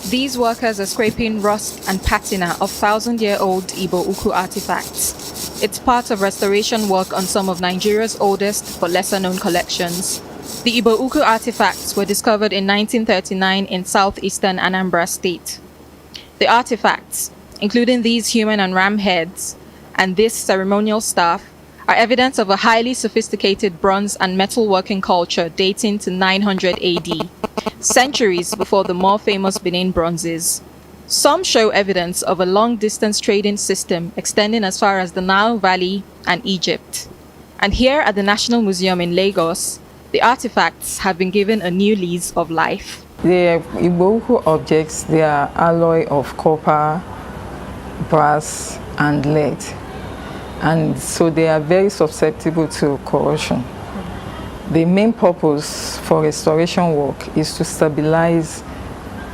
These workers are scraping rust and patina of 1,000-year-old Igbo Ukwu artifacts. It's part of restoration work on some of Nigeria's oldest but lesser-known collections. The Igbo Ukwu artifacts were discovered in 1939 in southeastern Anambra State. The artifacts, including these human and ram heads and this ceremonial staff, are evidence of a highly sophisticated bronze and metal working culture dating to 900 AD, centuries before the more famous Benin bronzes. Some show evidence of a long-distance trading system extending as far as the Nile Valley and Egypt. And here at the National Museum in Lagos, the artifacts have been given a new lease of life. The Igbo Ukwu objects, they are alloy of copper, brass, and lead. And so they are very susceptible to corrosion. The main purpose for restoration work is to stabilize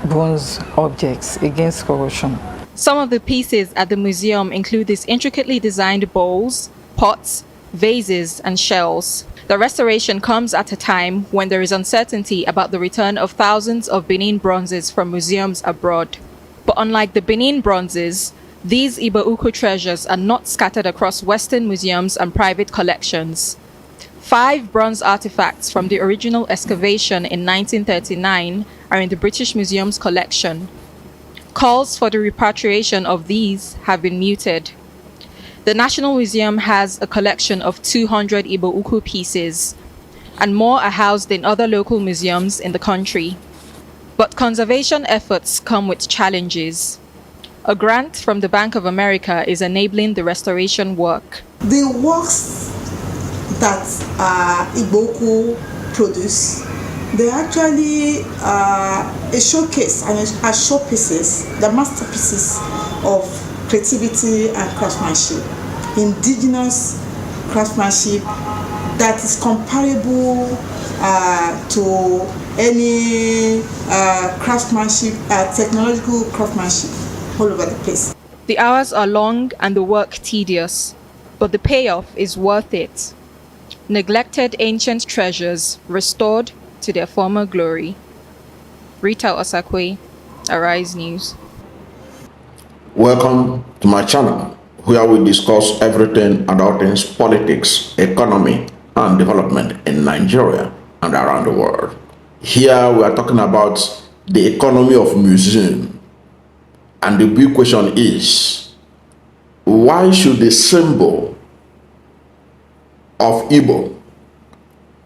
bronze objects against corrosion. Some of the pieces at the museum include these intricately designed bowls, pots, vases, and shells. The restoration comes at a time when there is uncertainty about the return of thousands of Benin bronzes from museums abroad. But unlike the Benin bronzes, these Igbo Ukwu treasures are not scattered across Western museums and private collections. 5 bronze artifacts from the original excavation in 1939 are in the British Museum's collection. Calls for the repatriation of these have been muted. The National Museum has a collection of 200 Igbo Ukwu pieces, and more are housed in other local museums in the country. But conservation efforts come with challenges. A grant from the Bank of America is enabling the restoration work. The works that Igbo Ukwu produce, they actually a showcase and are showpieces, the masterpieces of creativity and craftsmanship, indigenous craftsmanship that is comparable to any craftsmanship, technological craftsmanship all over the place. The hours are long and the work tedious, but the payoff is worth it. Neglected ancient treasures restored to their former glory. Rita Osakwe, Arise News. Welcome to my channel, where we discuss everything about things politics, economy, and development in Nigeria and around the world. Here we are talking about the economy of museum. And the big question is, why should the symbol of Igbo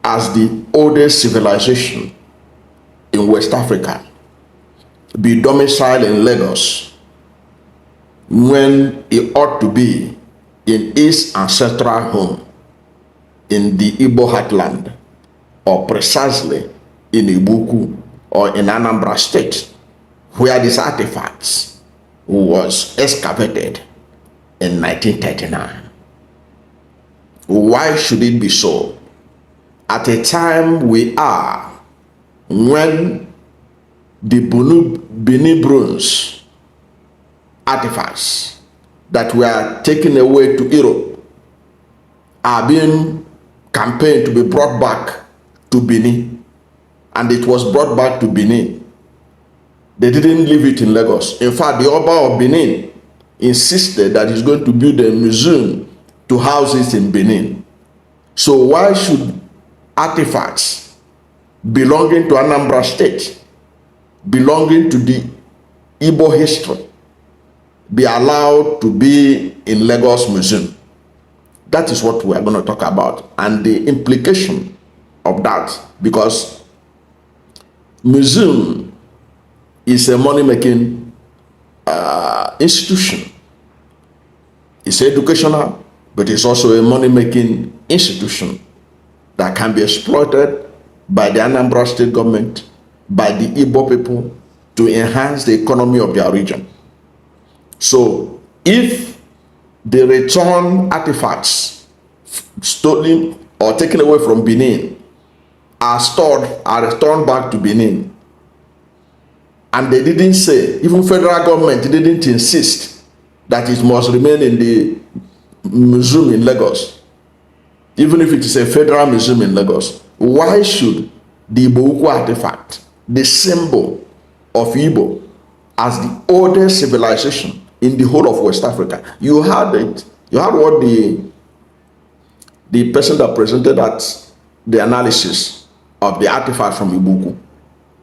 as the oldest civilization in West Africa be domiciled in Lagos when it ought to be in its ancestral home in the Igbo heartland, or precisely in Igbo Ukwu or in Anambra State, where these artifacts was excavated in 1939. Why should it be so? At a time we are when the Benin bronze artifacts that were taken away to Europe are being campaigned to be brought back to Benin, and it was brought back to Benin. They didn't leave it in Lagos. In fact, the Oba of Benin insisted that he's going to build a museum to house it in Benin. So why should artifacts belonging to Anambra State, belonging to the Igbo history, be allowed to be in Lagos Museum? That is what we are going to talk about, and the implication of that, because museum is a money-making institution. It's educational, but it's also a money-making institution that can be exploited by the Anambra State government, by the Igbo people, to enhance the economy of their region. So if the return artifacts stolen or taken away from Benin are returned back to Benin, and they didn't say, even federal government didn't insist that it must remain in the museum in Lagos, even if it is a federal museum in Lagos, why should the Igbo Ukwu artifact, the symbol of Igbo, as the oldest civilization in the whole of West Africa. You had it. You had what the person that presented at the analysis of the artifacts from Igbo Ukwu.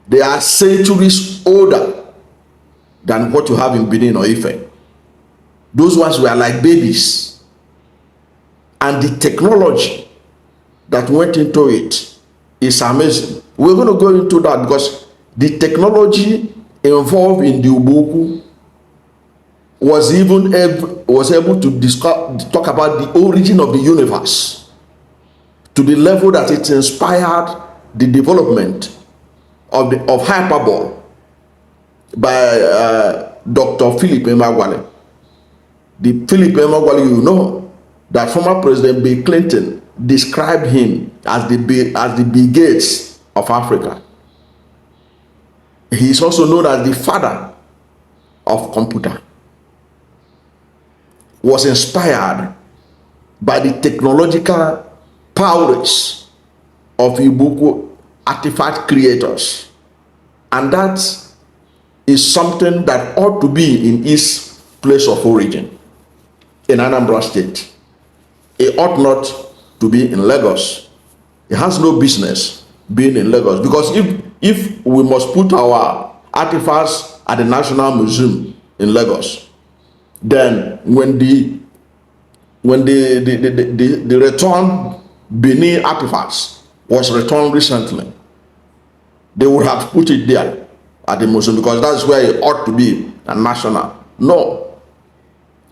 They are centuries older than what you have in Benin or Ife. Those ones were like babies. And the technology that went into it is amazing. We're going to go into that because the technology involved in the Igbo Ukwu was able to talk about the origin of the universe to the level that it inspired the development of hyperbole by Dr. Philip Emeagwali. The Philip Emeagwali, you know, that former President Bill Clinton described him as the Bill Gates of Africa. He is also known as the father of computer. Was inspired by the technological prowess of Igbo Ukwu artifact creators, and that is something that ought to be in its place of origin in Anambra State. It ought not to be in Lagos. It has no business being in Lagos, because if we must put our artifacts at the National Museum in Lagos, then when the returned Benin artifacts was returned recently, they would have put it there at the museum, because that's where it ought to be, a national. No.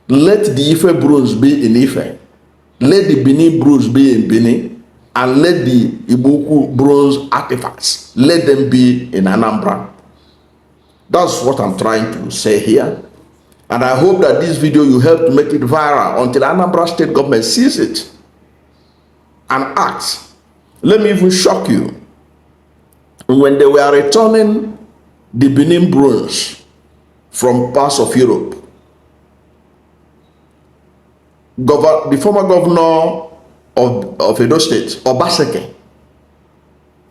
Let the Ife bronze be in Ife. Let the Benin bronze be in Benin. And let the Igbo Ukwu bronze artifacts, let them be in Anambra. That's what I'm trying to say here. And I hope that this video will help to make it viral until Anambra State government sees it and acts. Let me even shock you. When they were returning the Benin bronze from parts of Europe, the former governor of Edo State, Obaseke,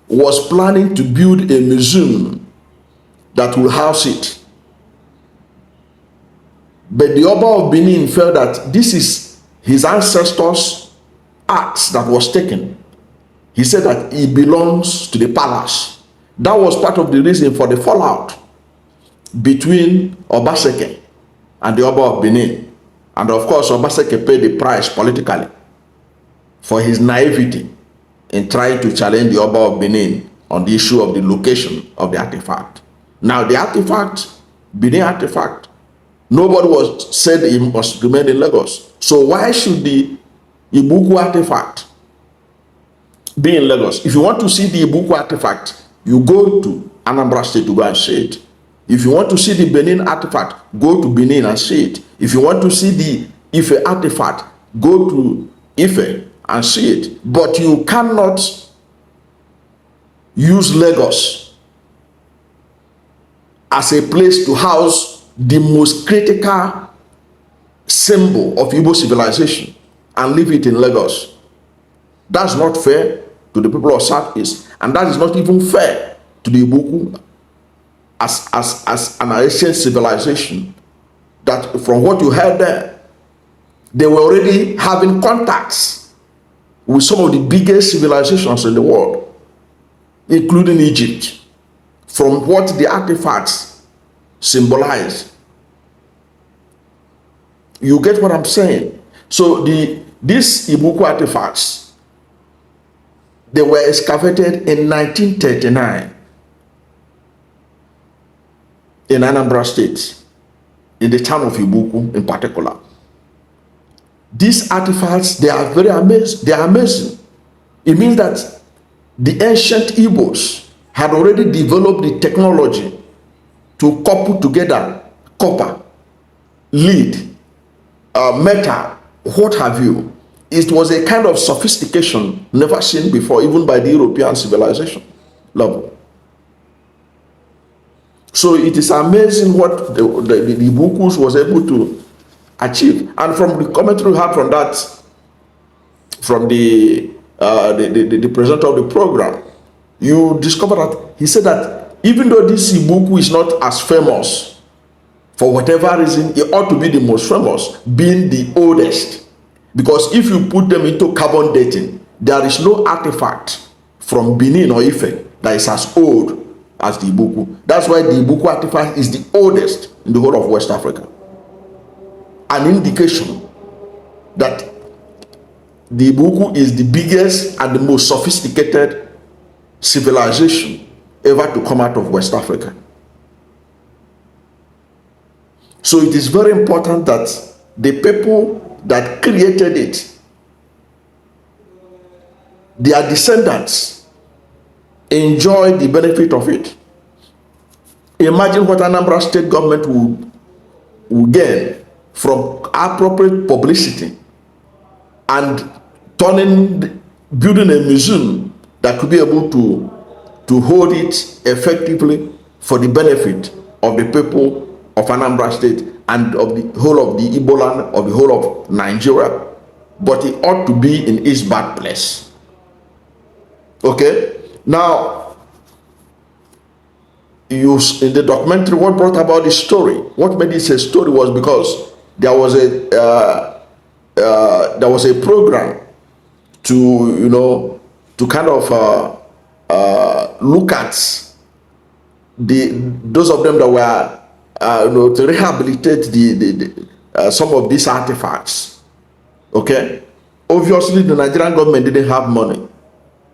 was planning to build a museum that will house it. But the Oba of Benin felt that this is his ancestors' art that was taken. He said that it belongs to the palace. That was part of the reason for the fallout between Obaseke and the Oba of Benin. And of course, Obaseke paid the price politically for his naivety in trying to challenge the Oba of Benin on the issue of the location of the artifact. Now, the artifact, Benin artifact, nobody was said it must remain in Lagos. So why should the Igbo Ukwu artifact be in Lagos? If you want to see the Igbo Ukwu artifact, you go to Anambra State to go and see it. If you want to see the Benin artifact, go to Benin and see it. If you want to see the Ife artifact, go to Ife and see it. But you cannot use Lagos as a place to house the most critical symbol of Igbo civilization and leave it in Lagos. That's not fair to the people of Southeast, and that is not even fair to the Igbo Ukwu as an ancient civilization. That from what you heard there, they were already having contacts with some of the biggest civilizations in the world, including Egypt, from what the artifacts symbolize. You get what I'm saying? So these Igbo Ukwu artifacts, they were excavated in 1939 in Anambra State, in the town of Igbo Ukwu in particular. These artifacts, they are very amazing. They are amazing. It means that the ancient Igbos had already developed the technology to couple together copper, lead, metal, what have you. It was a kind of sophistication never seen before, even by the European civilization level. So it is amazing what the Igbo Ukwu was able to achieve. And from the commentary we had from that, from the presenter of the program, you discover that he said that even though this Igbo Ukwu is not as famous For whatever reason, it ought to be the most famous, being the oldest. Because if you put them into carbon dating, there is no artifact from Benin or Ife that is as old as the Igbo Ukwu. That's why the Igbo Ukwu artifact is the oldest in the whole of West Africa. An indication that the Igbo Ukwu is the biggest and the most sophisticated civilization ever to come out of West Africa. So it is very important that the people that created it, their descendants, enjoy the benefit of it. Imagine what Anambra State government will gain from appropriate publicity and building a museum that could be able to hold it effectively for the benefit of the people of Anambra State and of the whole of the Igbo land, of the whole of Nigeria. But it ought to be in its bad place. Okay? Now, in the documentary, what brought about this story, what made this a story was because there was a program to kind of look at those of them that were to rehabilitate some of these artifacts. Okay, obviously the Nigerian government didn't have money,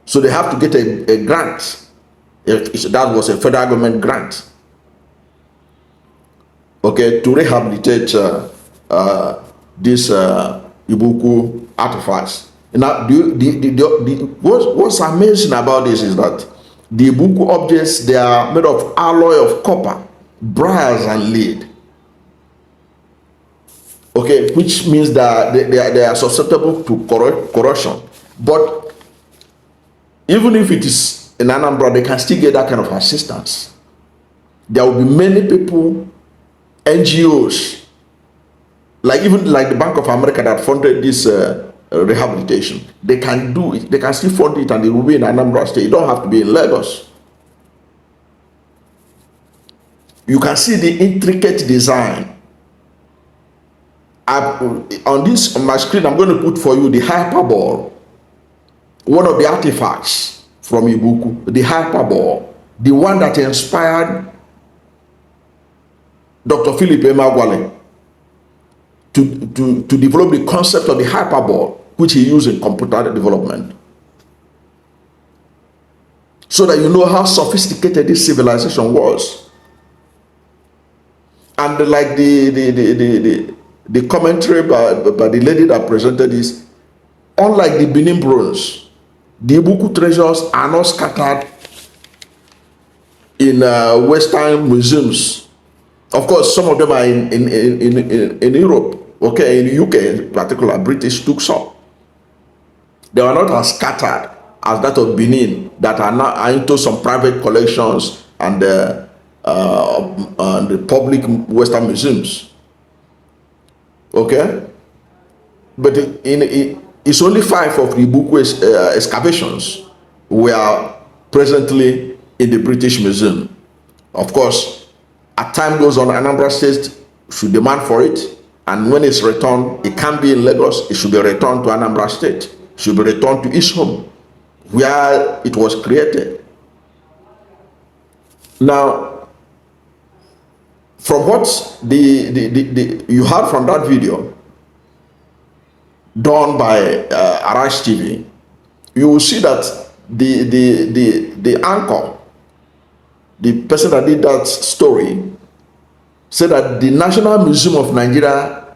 so they have to get a grant. That was a federal government grant. Okay, to rehabilitate these Igbo Ukwu artifacts. Now, what's amazing about this is that the Igbo Ukwu objects, they are made of alloy of copper, brass, and lead. Okay, which means that they are susceptible to corrosion. But even if it is in Anambra, they can still get that kind of assistance. There will be many people, NGOs, even like the Bank of America that funded this rehabilitation. They can do it. They can still fund it, and it will be in Anambra State. You don't have to be in Lagos. You can see the intricate design. On my screen, I'm going to put for you the hyperbole, one of the artifacts from Igbo Ukwu, the hyperbole, the one that inspired Dr. Philip Emeagwali to develop the concept of the hyperbole, which he used in computer development. So that you know how sophisticated this civilization was. And like the commentary by the lady that presented this, unlike the Benin bronze, the Igbo Ukwu treasures are not scattered in Western museums. Of course, some of them are in Europe, okay, in the UK in particular. British took some. They are not as scattered as that of Benin, that are into some private collections and the public Western museums. Okay, but it's only 5 of the Igbo Ukwu excavations were presently in the British Museum. Of course, as time goes on, Anambra State should demand for it, and when it's returned, it can't be in Lagos. It should be returned to Anambra State. It should be returned to its home, where it was created. Now, from what you heard from that video done by Arise TV, you will see that the anchor, the person that did that story, said that the National Museum of Nigeria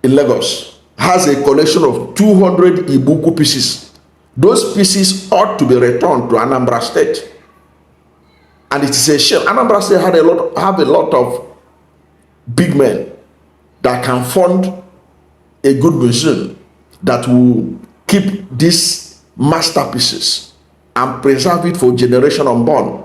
in Lagos has a collection of 200 Igbo Ukwu pieces. Those pieces ought to be returned to Anambra State. And it is a shame. Anambra State have a lot of big men that can fund a good museum that will keep these masterpieces and preserve it for generation unborn.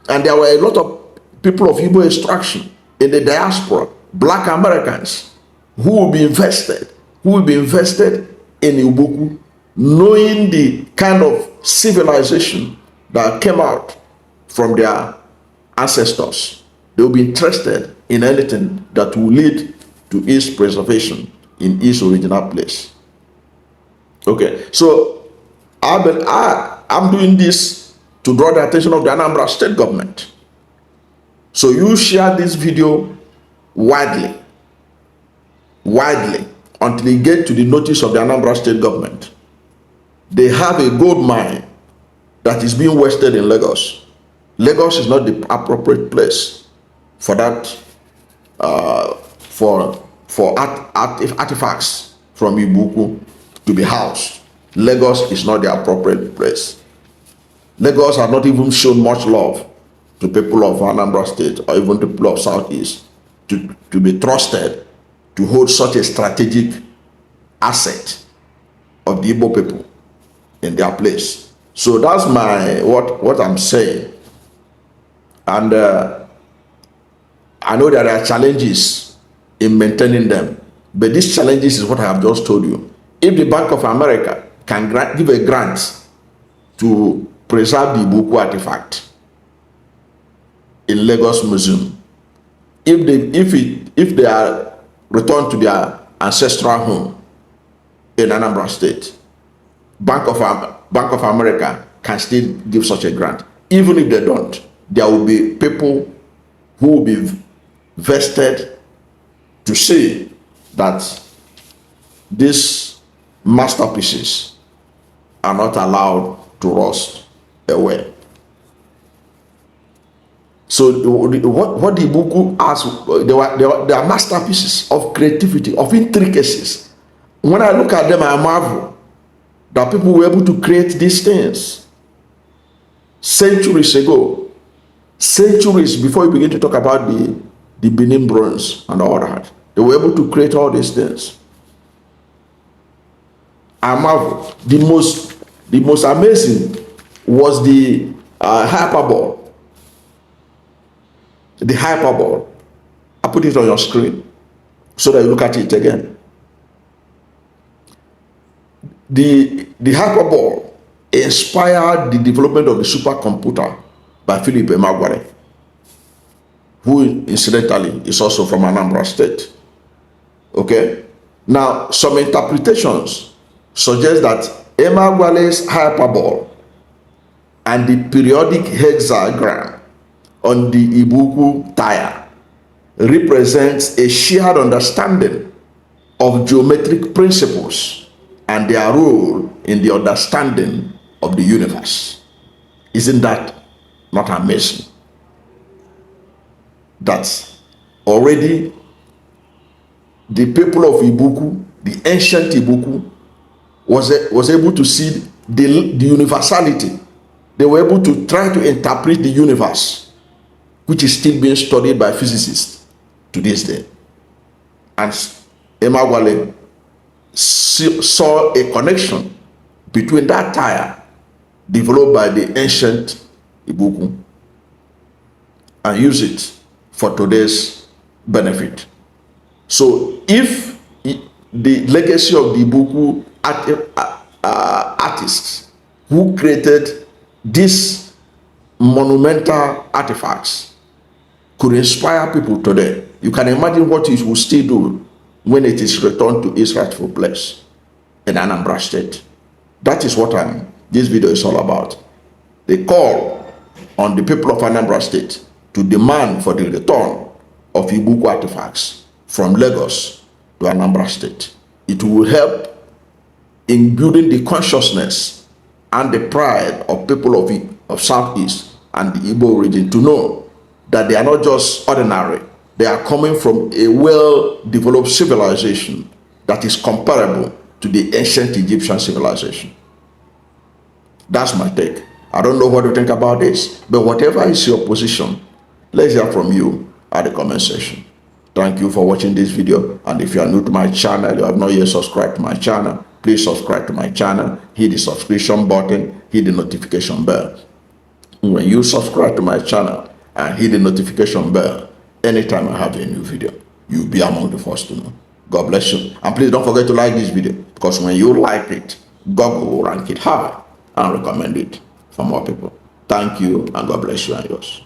And there were a lot of people of Igbo extraction in the diaspora, Black Americans, who will be invested in Igbo Ukwu, knowing the kind of civilization that came out from their ancestors. They will be interested in anything that will lead to its preservation in its original place. Okay, so I'm doing this to draw the attention of the Anambra State government. So you share this video widely, until you get to the notice of the Anambra State government. They have a gold mine that is being wasted in Lagos. Lagos is not the appropriate place for that, for artifacts from Igbo Ukwu to be housed. Lagos is not the appropriate place. Lagos has not even shown much love to people of Anambra State or even to people of Southeast to be trusted to hold such a strategic asset of the Igbo people in their place. So that's what I'm saying. And I know there are challenges in maintaining them, but these challenges is what I have just told you. If the Bank of America can give a grant to preserve the Igbo Ukwu artifact in Lagos Museum, if they are returned to their ancestral home in Anambra State, Bank of America can still give such a grant. Even if they don't, there will be people who will be vested to say that these masterpieces are not allowed to rust away. So what the Igbo Ukwu has, they are masterpieces of creativity, of intricacies. When I look at them, I marvel that people were able to create these things centuries ago, centuries before you begin to talk about the Benin bronze and all that. They were able to create all these things. I marvel. The most amazing was the hyperbole. The hyperbole. I put it on your screen so that you look at it again. The hyperbole inspired the development of the supercomputer by Philip Emeagwali, who incidentally is also from Anambra State. Okay? Now, some interpretations suggest that Emeagwali's hyperbole and the periodic hexagram on the Igbo Ukwu tire represents a shared understanding of geometric principles and their role in the understanding of the universe. Isn't that not amazing? That's already the people of Igbo Ukwu, the ancient Igbo Ukwu, was able to see the universality. They were able to try to interpret the universe, which is still being studied by physicists to this day. And Emeagwali saw a connection between that tire developed by the ancient Igbo Ukwu and use it for today's benefit. So if the legacy of the Igbo Ukwu artists who created these monumental artifacts could inspire people today, you can imagine what it will still do when it is returned to its rightful place in Anambra State. That is what this video is all about. They call on the people of Anambra State to demand for the return of Igbo Ukwu artifacts from Lagos to Anambra State. It will help in building the consciousness and the pride of people of Southeast and the Igbo region to know that they are not just ordinary. They are coming from a well-developed civilization that is comparable to the ancient Egyptian civilization. That's my take. I don't know what you think about this, but whatever is your position, let's hear from you at the comment section. Thank you for watching this video, and if you are new to my channel, you have not yet subscribed to my channel, please subscribe to my channel, hit the subscription button, hit the notification bell. When you subscribe to my channel and hit the notification bell, anytime I have a new video, you'll be among the first to know. God bless you. And please don't forget to like this video, because when you like it, God will rank it high and recommend it for more people. Thank you, and God bless you and yours.